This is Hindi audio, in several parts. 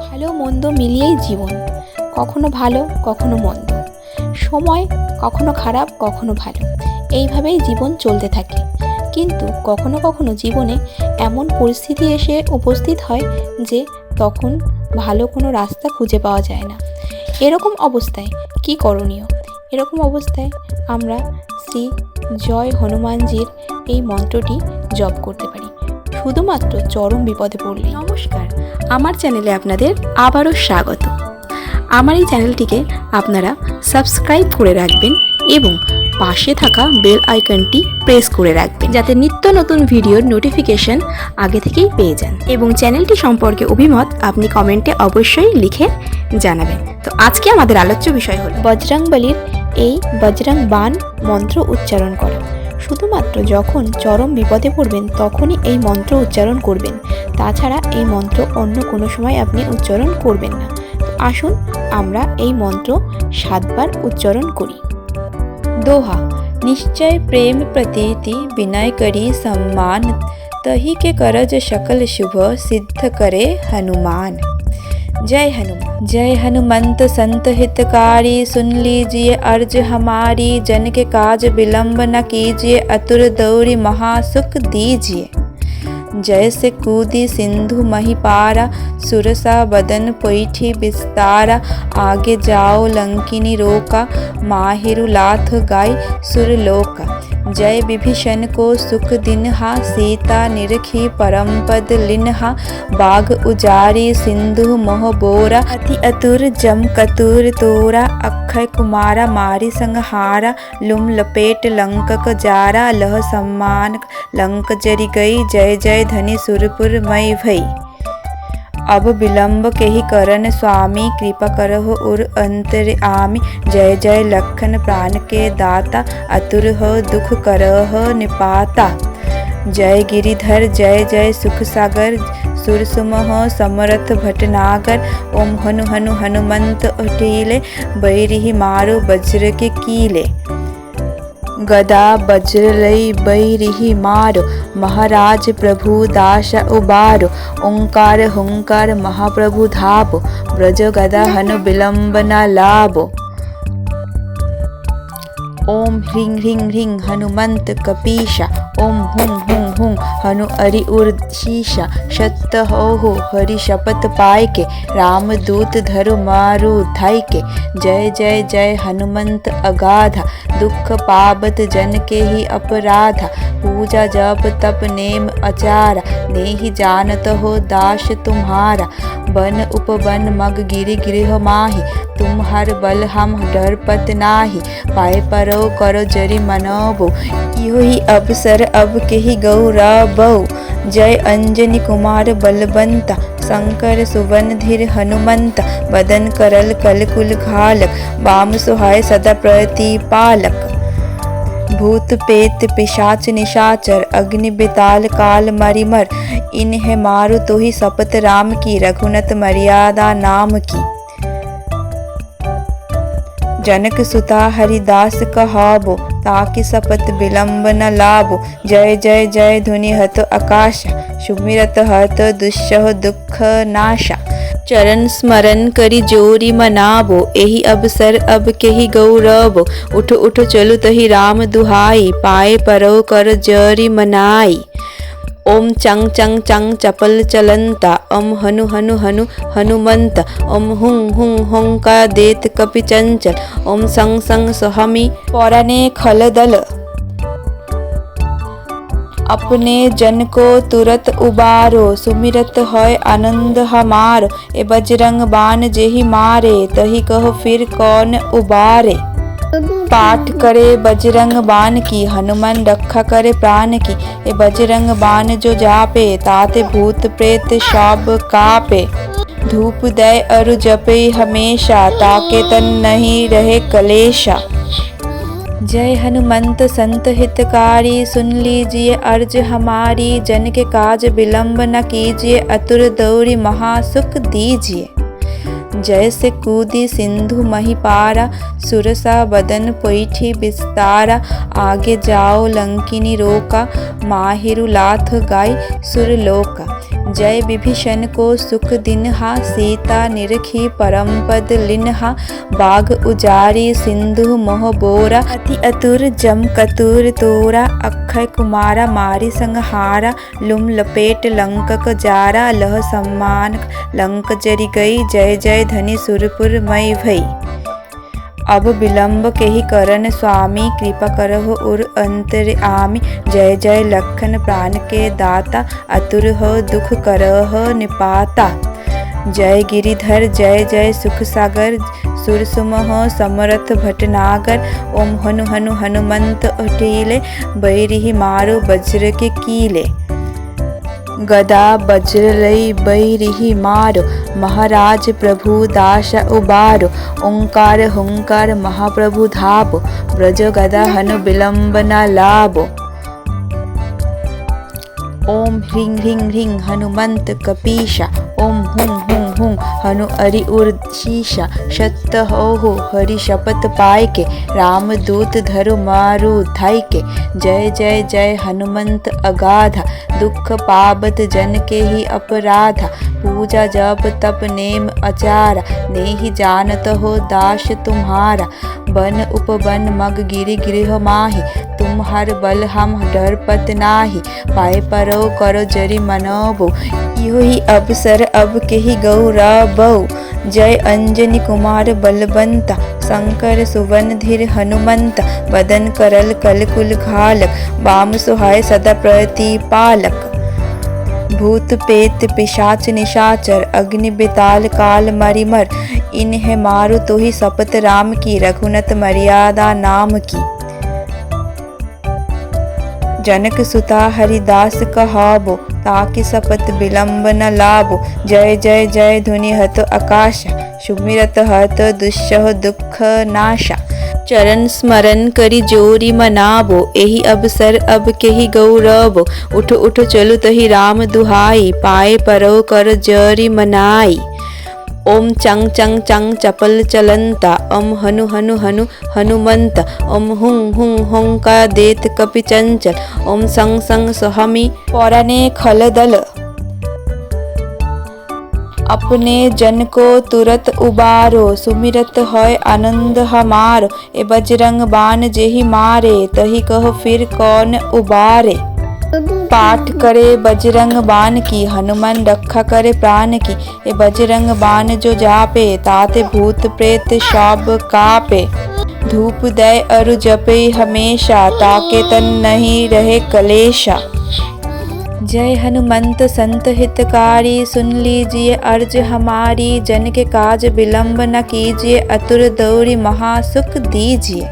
ভালো মন্দ মিলিয়েই জীবন, কখনো ভালো কখনো মন্দ, সময় কখনো খারাপ কখনো ভালো, এইভাবেই জীবন চলতে থাকে। কিন্তু কখনো কখনো জীবনে এমন পরিস্থিতি এসে উপস্থিত হয় যে তখন ভালো কোনো রাস্তা খুঁজে পাওয়া যায় না। এরকম অবস্থায় কি করণীয়? এরকম অবস্থায় আমরা শ্রী জয় হনুমানজির এই মন্ত্রটি জপ করতে পারি, শুধুমাত্র চরম বিপদে পড়লে। নমস্কার, আমার চ্যানেলে আপনাদের আবারও স্বাগত। আমার এই চ্যানেলটিকে আপনারা সাবস্ক্রাইব করে রাখবেন এবং পাশে থাকা বেল আইকনটি প্রেস করে রাখবেন, যাতে নিত্য নতুন ভিডিওর নোটিফিকেশন আগে থেকেই পেয়ে যান। এবং চ্যানেলটি সম্পর্কে অভিমত আপনি কমেন্টে অবশ্যই লিখে জানাবেন। তো আজকে আমাদের আলোচ্য বিষয় হল বজরংবলীর এই বজরং বাণ মন্ত্র উচ্চারণ করা। শুধুমাত্র যখন চরম বিপদে পড়বেন তখনই এই মন্ত্র উচ্চারণ করবেন, তাছাড়া এই মন্ত্র অন্য কোনো সময় আপনি উচ্চারণ করবেন না। আসুন আমরা এই মন্ত্র 7 বার উচ্চারণ করি। दोहा। निश्चय प्रेम प्रतीति विनय करी सम्मान, तही के करज सकल शुभ सिद्ध करे हनुमान। जय हनुमान। जय हनुमंत संत हितकारी, सुन लीजिए अर्ज हमारी, जन के काज विलंब न कीजिए, अतुर दौरी महासुख दीजिए। जैसे कूदी सिंधु मही पारा, सुरसा बदन पैठी विस्तारा, आगे जाओ लंकिनी रोका, माहिरु लाथ गाय सुरलोका। जय विभीषण को सुख दिनहा, सीता निरखी परम पद लिन्हा, बाग उजारी सिंधु मोह बोरा, अति अतुर जम कतुर तोरा, अक्षय कुमारा मारी संहारा, लुम लपेट लंकक जारा, लह सम्मान लंक जरी गई, जय जय धनी सुरपुर मई भई। अब विलंब के ही करन स्वामी, कृपा करहो उर अंतर आमी, जय जय लखन प्राण के दाता, अतुर हो दुख करह निपाता। जय गिरिधर जय जय सुख सागर, सुर सुमह समरथ भटनागर, ओम हनु हनु हनुमंत उठीले, बैरिहि मारो वज्र के कीले। गदा वज्र लई बैरिहि मारो, महाराज प्रभु दास उबारो, ओंकार हुंकार महाप्रभु धाबो, ब्रज गदा हनु विलंब न लाबो। ओम ह्रीं ह्रीं ह्रीं हनुमंत कपीशा, ओम हुं हुं हुं हनु अरि उर्शीशा, सत्य हो हरि शपथ पाय के, रामदूत धरु मारु धाय के। जय जय जय हनुमंत अगाधा, दुख पावत जन के ही अपराधा, पूजा जप तप नेम अचारा, नेहि जानत हो दास तुम्हारा। बन उपवन मग गिरि गृह माही, तुम हर बल हम डरपत नाही, पाए परो करो जरि मनोबो, इहो ही अवसर अब के ही गौरबो। जय अंजनी कुमार बलवंता, शंकर सुवन धीर हनुमंता, बदन करल कलकुल घालक, वाम सुहाय सदा प्रतिपालक। भूत पेत पिशाच निशाचर, अग्नि बेताल काल मरिमर, इन्हें मारो तो ही शपथ राम की, रघुनत मर्यादा नाम की। जनक सुता हरिदास कहाबो, ताकि शपथ विलंब न लाबो। जय जय जय धुनि हत आकाश, सुमिरत हत दुस्सह दुख नाशा। चरण स्मरण करी जोरी मनाबो, एही अवसर अब के ही गौरबो। उठ उठ चलु तही राम दुहाई, पाए परो कर जरी मनाई। ओम चंग चंग चंग चपल चलंता, ओम हनु हनु हनु हनुमंत, ओम हुं हुं हुंका देत कपि चंचल, ओम संग संग सहमी पौराने खलदल, अपने जन को तुरत उबारो, सुमिरत है आनंद हमारो। ए बजरंग बाण जेहि मारे, तही कहो फिर कौन उबारे। पाठ करे बजरंग बाण की, हनुमान रक्षा करे प्राण की। ए बजरंग बाण जो जापे, ताते भूत प्रेत सब कापे। धूप दे अरु जपे हमेशा, ताके तन नहीं रहे कलेशा। जय हनुमंत संत हितकारी, सुन लीजिए अर्ज हमारी, जन के काज विलंब न कीजिए, अतुर दौरी महासुख दीजिए। जैसे कूदी सिंधु मही पारा, सुरसा बदन पैठी विस्तारा, आगे जाओ लंकिनी रोका, माहिरु लाथ गाय सुरलोका। जय विभीषण को सुख दिनहा, सीता निरखी परम पद लिन्हा। बाग उजारी सिंधु मोह बोरा, अति अतुर जम कतुर तोरा। अक्षय कुमारा मारी संहारा, लुम लपेट लंकक जारा। लह सम्मान लंक जरि गई, जय जय धनि सुरपुर मई भई। अब विलंब केहि करन स्वामी, कृपा करहु उर अंतर्यामी। जय जय लखन प्राण के दाता, अतुर हो दुख करह निपाता। जय गिरिधर जय जय सुख सागर, सुर सुमह समरथ भटनागर। ओम हनु हनु हनुमंत उठीले, बैरिहि मारो वज्र के कीले। गदा वज्र लई बैरिहि मारो, महाराज प्रभु दास उबारो। ओंकार हुंकार महाप्रभु धाबो, ब्रज गदा हनु विलंब न लाबो। ओम ह्रीं ह्रीं ह्रीं हनुमंत कपीशा, ओम हुं हुं हुं हनु अरि उर शीशा। सत्त हो हरि शपथ पाय के, राम दूत धरु मारु धाय के। जय जय जय हनुमंत अगाधा, दुख पावत जन के ही अपराधा। पूजा जप तप नेम अचारा, नेहि जानत हो दास तुम्हारा। बन उपवन मग गिरि गृह माहि, तुम हर बल हम डरपत नाही। पाए परो करो जरि मनोबो, इहो ही अवसर अब केहि गौरबो। जय अंजनी कुमार बलवंता, शंकर सुवन धीर हनुमंता। बदन करल कलकुल घालक, वाम सुहाय सदा प्रतिपालक। भूत पेत पिशाच निशाचर, अग्नि बेताल काल मरिमर। इन्हें मारो तो ही शपथ राम की, रघुनत मर्यादा नाम की। जनक सुता हरिदास कहाबो, ताकि शपथ विलंब न लाबो। जय जय जय धुनि हत आकाशा, सुमिरत हत दुस्सह दुख नाशा। चरण स्मरण करि जोरी मनाबो, एहि अवसर अब केहि गौरबो। उठ उठ चलु तहि राम दुहाई, पाए परो कर जरि मनाई। ओम चंग चंग चंग चपल चलंता, ओम हनु हनु हनु हनुमंता। ओम हुं हुं हुंका देत कपि चंचल, ओम संग संग सहमी पौराने खलदल। अपने जन को तुरत उबारो, सुमिरत होय आनंद हमारो। ए बजरंग बाण जेहि मारे, तहि कहो फिर कौन उबारे। पाठ करे बजरंग बाण की, हनुमान रक्षा करे प्राण की। ए बजरंग बाण जो जापे, ताते भूत प्रेत सब कापे। धूप दय अरु जपे हमेशा, ताके तन नहीं रहे कलेशा। जय हनुमंत संत हितकारी, सुन लीजिए अर्ज हमारी। जन के काज विलंब न कीजिए, अतुर दौरी महासुख दीजिए।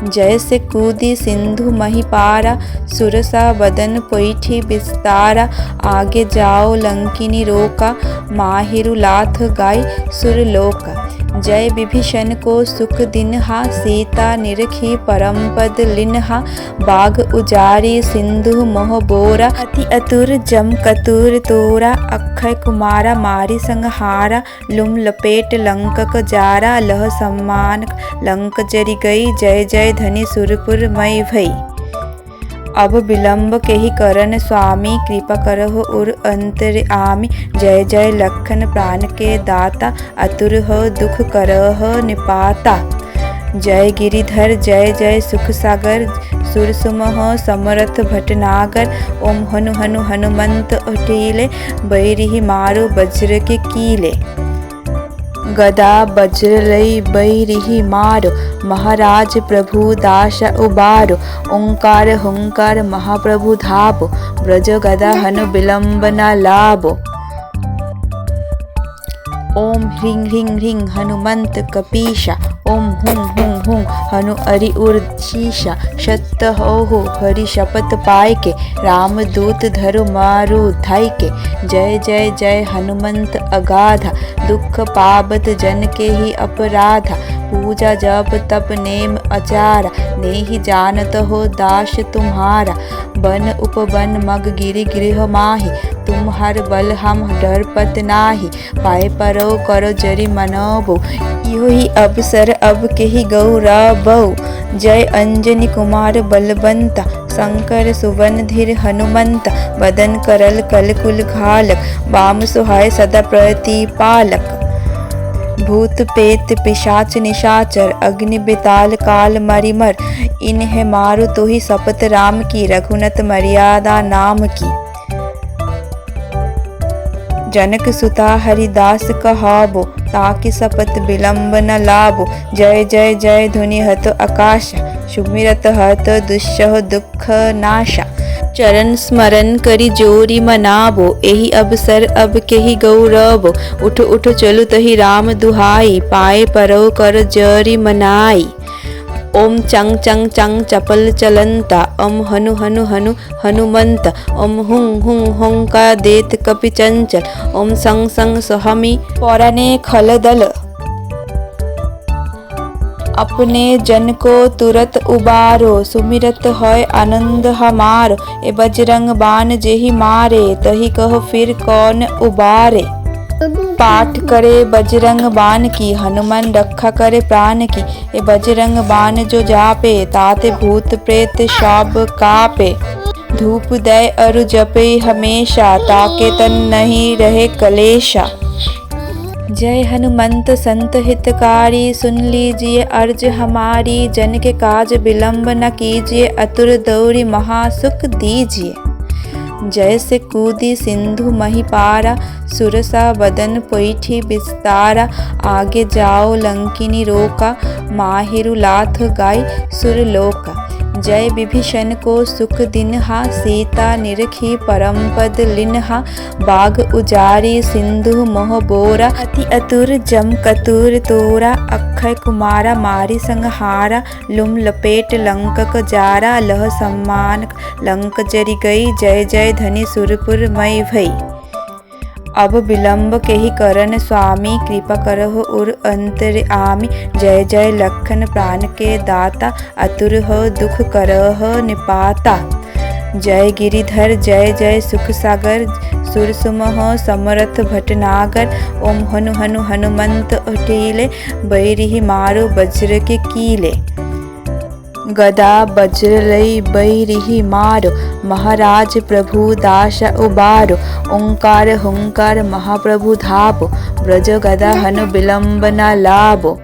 जैसे कूदी सिंधु मही पारा, सुरसा बदन पैठी विस्तारा। आगे जाओ लंकिनी रोका, माहिरु लाथ गाय सुरलोका। जय विभीषण को सुख दिनहा, सीता निरखी परम पद लिन्हा। बाग उजारी सिंधु मोह बोरा, अति अतुर जम कतुर तोरा। अक्षय कुमारा मारी संहारा, लुम लपेट लंकक जारा। लह सम्मान लंक जरि गई, जय जय धनि सुरपुर मई भई। अब विलंब केहि करन स्वामी, कृपा करहु उर अंतर्यामी। जय जय लखन प्राण के दाता, अतुर हो दुख करह निपाता। जय गिरिधर जय जय सुख सागर, सुर सुमह समरथ भटनागर। ओम हनु हनु हनुमंत उठीले, बैरिहि मारो वज्र के कीले। गदा वज्र लई बैरिहि मारो, महाराज प्रभु दास उबारो। ओंकार हुंकार महाप्रभु धाबो, ब्रज गदा हनु विलंब न लाबो। ओम ह्रीं ह्रीं ह्रीं हनुमंत कपीशा, ओम हुं हुं हुं हनु अरि उर शीशा। सत्त हो हरि शपथ पाय के, राम दूत धरु मारु धाय के। जय जय जय हनुमंत अगाधा, दुख पावत जन के ही अपराधा। पूजा जब तप नेम अचारा, नेहि जानत हो दास तुम्हारा। बन उपवन मग गिरि गृह माहि, तुम हर बल हम डरपत नाही। पाए परो करो जरि मनबो, इहो ही अवसर अब केहि गौरबो। जय अंजनी कुमार बलवंता, शंकर सुवन धीर हनुमंत। बदन करल कलकुल घालक, वाम सुहाय सदा प्रतिपालक। भूत पेत पिशाच निशाचर, अग्नि बेताल काल मरिमर। इन्हें मारो तो ही शपथ राम की, रघुनत मर्यादा नाम की। जनक सुता हरिदास कहाबो, ताकि शपथ विलंब न लाबो। जय जय जय ध्वनि हत आकाशा, सुमिरत हत दुस्सह दुख नाशा। चरण स्मरण करि जोरी मनाबो, एहि अवसर अब केहि गौरबो। उठ उठ चलु तहि राम दुहाई, पाए परो कर जरी मनाई। ओम चंग चंग चंग चपल चलंता, ओम हनु हनु हनु हनुमंत। ओम हुं हुं हुंका देत कपि चंचल, ओम संग संग सहमी पौराने खलदल। अपने जन को तुरत उबारो, सुमिरत होय आनंद हमारो। ए बजरंग बान जेहि मारे, तहि कहो फिर कौन उबारे। पाठ करे बजरंग बान की, हनुमान रक्षा करे प्राण की। ए बजरंग बान जो जापे, ताते भूत प्रेत सब कापे। धूप दय अरु जपे हमेशा, ताके तन नहीं रहे कलेशा। जय हनुमंत संत हितकारी, सुन लीजिए अर्ज हमारी। जन के काज विलंब न कीजिए, अतुर दौरी महासुख दीजिए। जैसे कूदी सिंधु मही पारा, सुरसा बदन पैठी विस्तारा। आगे जाओ लंकिनी रोका, माहिरु लाथ गाय सुरलोका। जय विभीषण को सुख दिनहा, सीता निरखी परम पद लिन्हा। बाग उजारी सिंधु मोह बोरा, अति अतुर जम कतुर तोरा। अक्षय कुमारा मारी संहारा, लुम लपेट लंकक जारा। लह सम्मान लंक जरि गई, जय जय धनि सुरपुर मई भई। अब विलंब केहि करन स्वामी, कृपा करहु उर अंतर्यामी। जय जय लखन प्राण के दाता, अतुर हो दुख करह निपाता। जय गिरिधर जय जय सुख सागर, सुरसुमह समरथ भटनागर। ओम हनु हनु हनुमंत अटीले, बैरिहि मारो वज्र के कीले। गदा वज्र लई बैरिहि मारो, महाराज प्रभु दास उबारो। ओंकार हुंकार महाप्रभु धाबो, ब्रज गदा हनु विलंब न लाबो।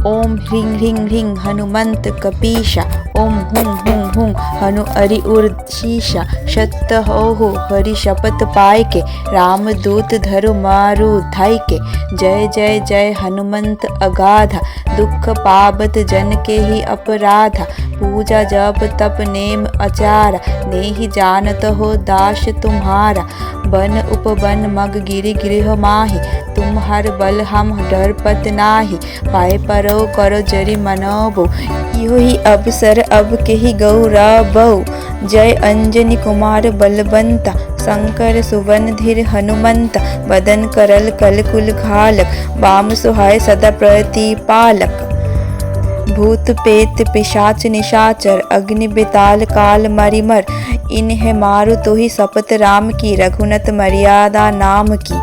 ओम ह्रीं ह्रीं ह्रीं हनुमंत कपीशा, ओम हुं हुं हुं हनु अरि उर शीशा। सत्त हो हरि शपथ पाय के, राम दूत धरु मारु धाय के। जय जय जय हनुमंत अगाधा, दुख पावत जन के ही अपराधा। पूजा जप तप नेम अचारा, नेहि जानत हो दास तुम्हारा। बन उपवन मग गिरि गृह माहि, तुम हर बल हम डरपत नाही। पाए परो करो जरि मनबो, इहो ही अवसर अब केहि गौरबो। जय अंजनी कुमार बलवंता, शंकर सुवन धीर हनुमंत। बदन करल कलकुल घालक, वाम सुहाय सदा प्रतिपालक। भूत पेत पिशाच निशाचर, अग्नि बेताल काल मरिमर। इन्हें मारो तो ही शपथ राम की, रघुनत मर्यादा नाम की।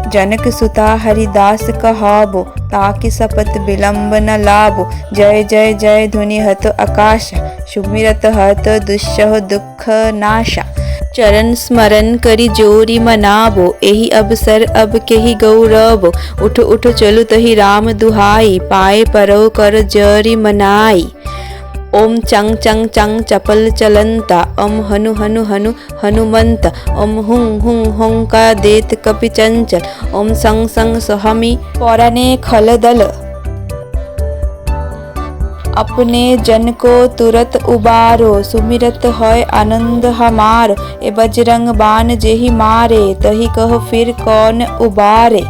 जनक सुता हरिदास कहाबो, ताकि शपथ विलंब न लाबो। जय जय जय ध्वनि हत आकाशा, सुमिरत हत दुस्सह दुख नाशा। चरण स्मरण करि जोरी मनाबो, एहि अवसर अब केहि गौरबो। उठ उठ चलु तहि राम दुहाई, पाए परो कर जरी मनाई। ओम चंग चंग चंग चपल चलंता, ओम हनु हनु हनु हनुमंत। ओम हुं हुं हुंका देत कपि चंचल, ओम संग संग सहमी पौराने खलदल। अपने जन को तुरत उबारो, सुमिरत होय आनंद हमारो। ए बजरंग बान जेहि मारे, तहि कहो फिर कौन उबारे।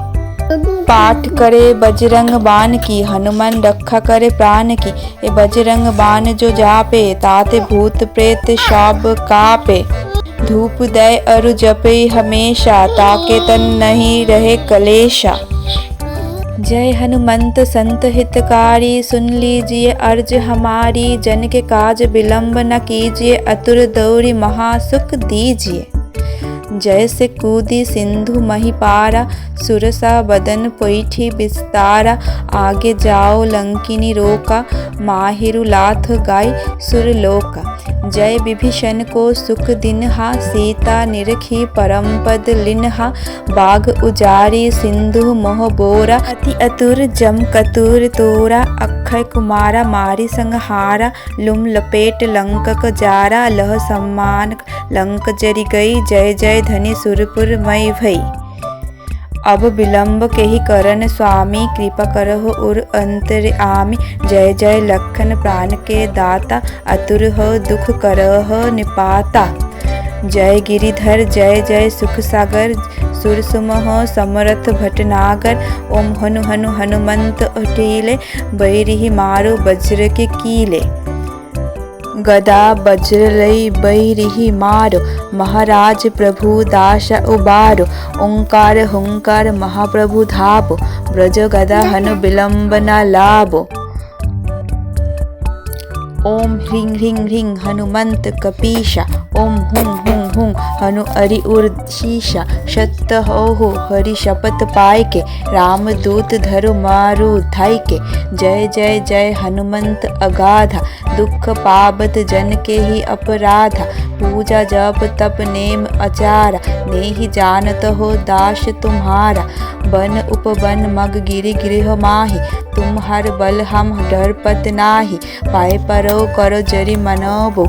पाठ करे बजरंग बान की, हनुमान रक्षा करे प्राण की। ए बजरंग बान जो जापे, ताते भूत प्रेत सब कापे। धूप दय अरु जपे हमेशा ताके तन नहीं रहे कलेशा। जय हनुमंत संत हितकारी सुन लीजिए अर्ज हमारी जन के काज विलंब न कीजिए अतुर दौरी महासुख दीजिए। जैसे कूदी सिंधु मही पारा सुरसा बदन पैठी विस्तारा आगे जाओ लंकिनी रोका माहिरु लाथ गाय सुरलोका। जय विभीषण को सुख दिनहा सीता निरखी परम पद लिन्हा बाघ उजारी सिंधु मोह बोरा अति अतुर जम कतुर तोरा अक्षय कुमारा मारी संहारा लुम लपेट लंकक जारा लह सम्मान लंक जरि गई जय जय धनी सुरपुर मई भई। अब विलंब के ही करन स्वामी कृपा करहो उर अंतर आमी। जय जय लखन प्राण के दाता अतुर हो दुख करह निपाता। जय गिरिधर जय जय सुख सागर सुरसुमह समरथ भटनागर। ओम हनु हनु हनुमंत अटीले बैरिहि मारो वज्र के कीले। गदा वज्र लई बैरिहि मारो महाराज प्रभु दास उबारो। ओंकार हुंकार महाप्रभु धाबो ब्रज गदा हनु विलंब न लाबो। ओम ह्रीं ह्रीं ह्रीं हनुमंत कपीशा ओम हुं हुं हुं हनु अरि उर्शीशा। सत्य हो हरि शपथ पाय के रामदूत धरु मारु धाय के। जय जय जय हनुमंत अगाधा दुख पावत जन के ही अपराधा। पूजा जप तप नेम अचारा नेहि जानत हो दास तुम्हारा। बन उपवन मग गिरि गृह माहि तुम हर बल हम डरपत नाही। पाए परो करो जरि मनोबो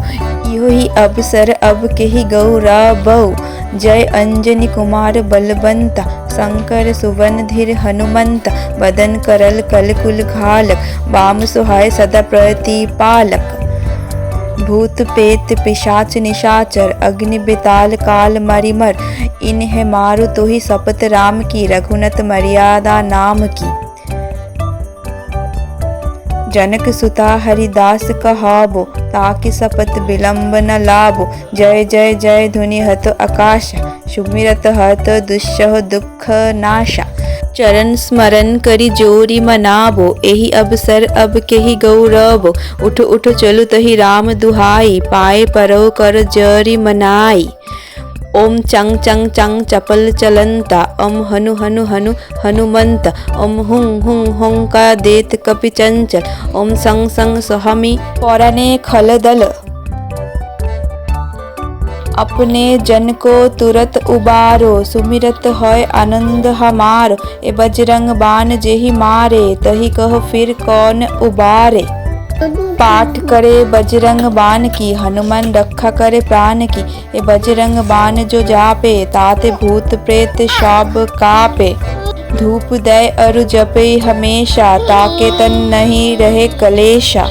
इहो ही अवसर अब के ही गौरबो। जय अंजनी कुमार बलवंता शंकर सुवन धीर हनुमंत। बदन करल कलकुल घालक वाम सुहाय सदा प्रतिपालक। भूत पेत पिशाच निशाचर अग्नि बेताल काल मरिमर। इन्हें मारो तो ही शपथ राम की रघुनत मर्यादा नाम की। जनक सुता हरिदास कहाबो ताकि शपथ विलंब न लाबो। जय जय जय धुनि हत आकाश सुमिरत हत दुस्सह दुख नाशा। चरण स्मरण करी जोरी मनाबो एही अवसर अब के ही गौरबो। उठ उठ चलु तही राम दुहाई पाए परो कर जरी मनाई। ओम चंग चंग चंग चपल चलंता ओम हनु हनु हनु हनुमंत। ओम हुं हुं हुंका देत कपि चंचल ओम संग संग सहमी पौराने खलदल। अपने जन को तुरत उबारो सुमिरत होय आनंद हमारो। ए बजरंग बान जेहि मारे तही कहो फिर कौन उबारे। पाठ करे बजरंग बान की हनुमान रक्षा करे प्राण की। ए बजरंग बान जो जापे ताते भूत प्रेत सब कापे। धूप दय अरु जपे हमेशा ताके तन नहीं रहे कलेशा।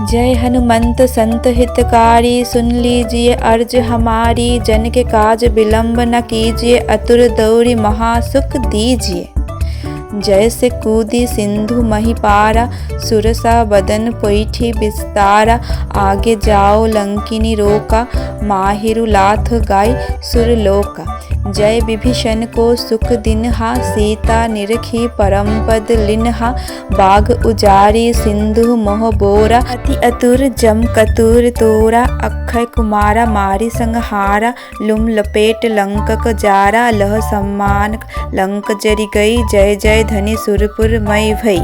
जय हनुमंत संत हितकारी सुन लीजिए अर्ज हमारी जन के काज विलंब न कीजिए अतुर दौरी महासुख दीजिए। जैसे कूदी सिंधु मही पारा सुरसा बदन पैठी विस्तारा आगे जाओ लंकिनी रोका माहिरु लाथ गाय सुरलोका। जय विभीषण को सुख दिनहा सीता निरखी परम पद लिन्हा बाघ उजारी सिंधु मोह बोरा अति अतुर जम कतुर तोरा अक्षय कुमारा मारी संहारा लुम लपेट लंकक जारा लह सम्मान लंक जरि गई जय जय धनी सुरपुर मई भई।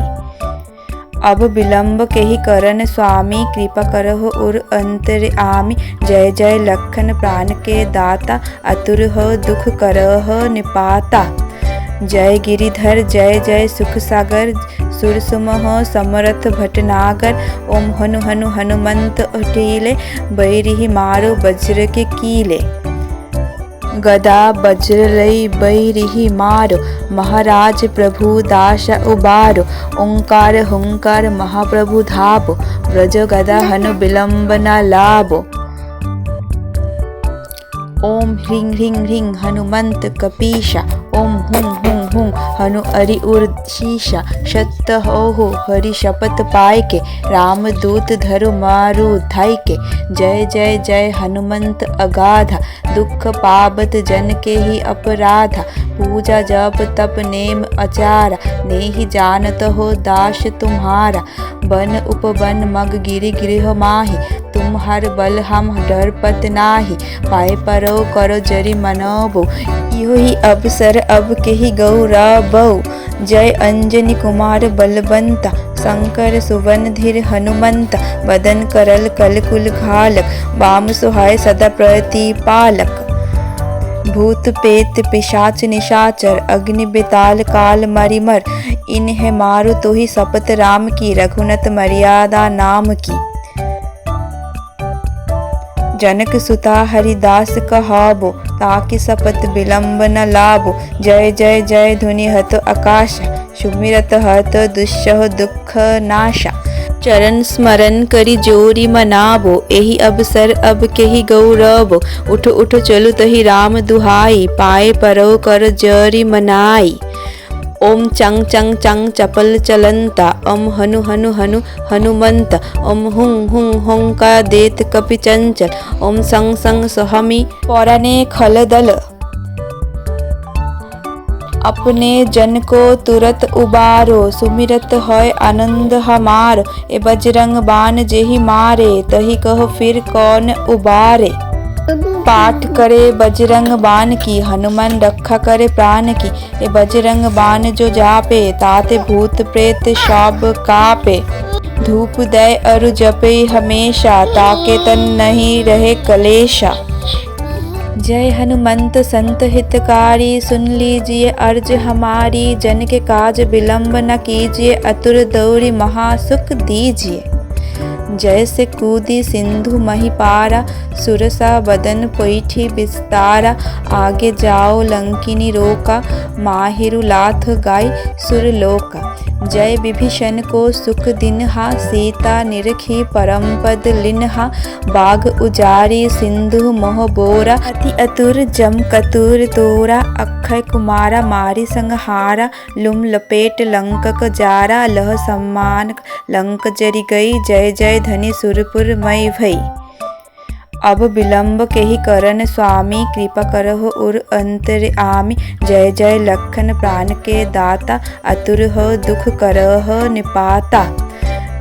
अब विलंब के ही करन स्वामी कृपा करहो उर अंतर आमी। जय जय लखन प्राण के दाता अतुर हो दुख करह निपाता। जय गिरिधर जय जय सुख सागर सुरसुमह समरथ भटनागर। ओम हनु हनु हनुमंत अटीले बैरिहि मारो वज्र के कीले। गदा वज्र लई बैरिहि मारो महाराज प्रभु दास उबारो। ओंकार हुंकार महाप्रभु धाबो ब्रज गदा हनु विलंब न लाबो। ओम ह्रीं ह्रीं ह्रीं हनुमंत कपीशा ओम हुं हुं हुं हनु अरि उर शीशा सत्य हो हरि शपथ पाय के राम दूत धरु मारु धाय के। जय जय जय हनुमंत अगाधा दुख पावत जन के ही अपराधा। पूजा जप तप नेम आचारा नेहि जानत हो दास तुम्हारा। बन उपवन मग गिरि गृह माहि तुम हर बल हम डरपत नाही। पाए परो करो जरि मनोबो इहो ही अवसर अब के ही गौरबो। जय अंजनी कुमार बलवंता शंकर सुवन धीर हनुमंता। बदन करल कलकुल घालक वाम सुहाय सदा प्रतिपालक। भूत पेत पिशाच निशाचर अग्नि बेताल काल मरिमर। इन्हें मारो तो ही शपथ राम की रघुनत मर्यादा नाम की। जनक सुता हरिदास कहाबो ताकि शपथ विलंब न लाबो। जय जय जय धुनि हत आकाश सुमिरत हत दुस्सह दुख नाशा। चरण स्मरण करी जोरी मनाबो एही अवसर अब के ही गौरबो। उठ उठ चलु तही राम दुहाई पाए परो कर जरी मनाई। ओम चंग चंग चंग चपल चलंता ओम हनु हनु हनु हनुमंत। ओम हुं हुं हुंका देत कपि चंचल। ओम संग संग सहमी पौराने खलदल। अपने जन को तुरत उबारो सुमिरत होय आनंद हमारो। ए बजरंग बान जेहि मारे तही कहो फिर कौन उबारे। पाठ करे बजरंग बान की हनुमान रक्षा करे प्राण की। ए बजरंग बान जो जापे ताते भूत प्रेत सब कापे। धूप दय अरु जपे हमेशा ताके तन नहीं रहे कलेशा। जय हनुमंत संत हितकारी सुन लीजिए अर्ज हमारी। जन के काज विलंब न कीजिए अतुर दौड़ी महासुख दीजिए। जैसे कूदी सिंधु मही पारा सुरसा बदन पैठी विस्तारा। आगे जाओ लंकिनी रोका माहिरु लाथ गाय सुरलोका। जय विभीषण को सुख दिनहा सीता निरखी परम पद लिन्हा। बाघ उजारी सिंधु मोह बोरा अति अतुर जम कतुर तोरा। अक्षय कुमारा मारी संहारा लुम लपेट लंकक जारा। लह सम्मान लंक जरि गई जय जय धनि सुरपुर मई भई। अब विलंब के ही करन स्वामी कृपा करहो उर अंतर्यामी। जय जय लखन प्राण के दाता अतुर हो दुख करह निपाता।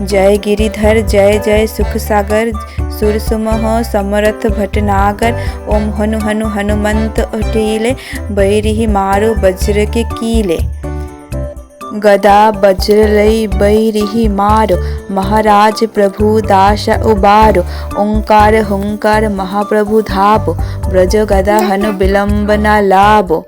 जय गिरिधर जय जय सुख सागर सुरसुमह समरथ भटनागर। ओम हनु हनु हनुमंत अटीले बैरिहि मारो वज्र के कीले। गदा वज्र लई बैरिहि मारो महाराज प्रभु दास उबारो। ओंकार हुंकार महाप्रभु धाबो ब्रज गदा हनु विलंब न लाबो।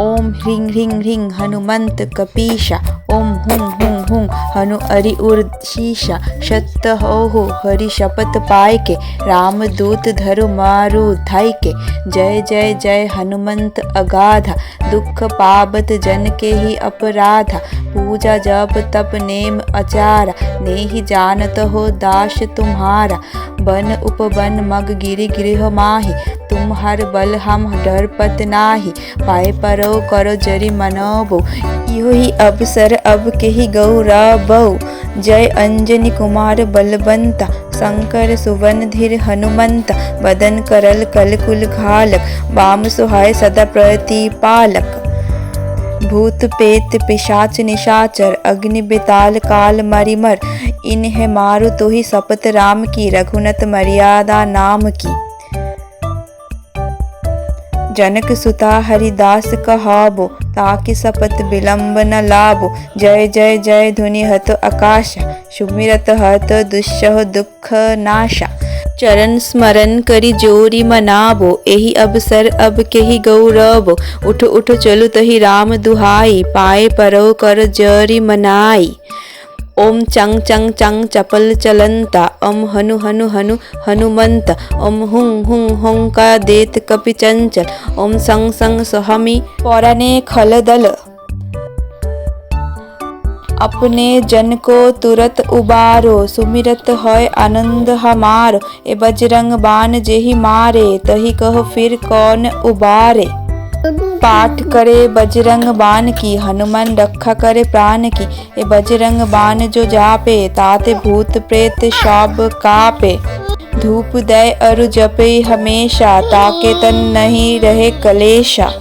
ओम ह्रीं ह्रीं ह्रीं हनुमंत कपीशा। ओम हुं हुं हुं हनु अरि उर शीशा। सत्य हो हरि शपथ पाय के राम दूत धरु मारु धाय के। जय जय जय हनुमंत अगाधा दुख पावत जन के ही अपराधा। पूजा जप तप नेम आचारा नेहि जानत हो दास तुम्हारा। बन उपवन मग गिरि गृह माहि तुम हर बल हम डरपत नाही। पाए परो करो जरि मनोबो इहो ही अवसर अब के ही गौरबो। जय अंजनी कुमार बलवंता शंकर सुवन धीर हनुमंता। बदन करल कलकुल घालक वाम सुहाय सदा प्रतिपालक। भूत पेत पिशाच निशाचर अग्नि बेताल काल मरिमर। इन्हें मारो तो ही शपथ राम की रघुनत मर्यादा नाम की। जनक सुता हरिदास कहाबो ताकि शपथ विलंब न लाबो। जय जय जय धुनि हत आकाश सुमिरत हत दुस्सह दुख नाशा। चरण स्मरण करी जोरी मनाबो एही अवसर अब के ही गौरबो। उठ उठ चलु तही राम दुहाई पाए परो कर जरी मनाई। ओम चंग चंग चंग चपल चलंता ओम हनु हनु हनु हनुमंत। ओम हुं हुं हुंका देत कपि चंचल। ओम संग संग सहमी पौराने खलदल। अपने जन को तुरत उबारो सुमिरत होय आनंद हमारो। ए बजरंग बान जेहि मारे तही कहो फिर कौन उबारे। पाठ करे बजरंग बाण की, हनुमान रक्षा करे प्राण की। ए बजरंग बाण जो जापे, ताते भूत प्रेत सब कापे। धूप दे अरु जपे हमेशा, ताके तन नहीं रहे कलेशा।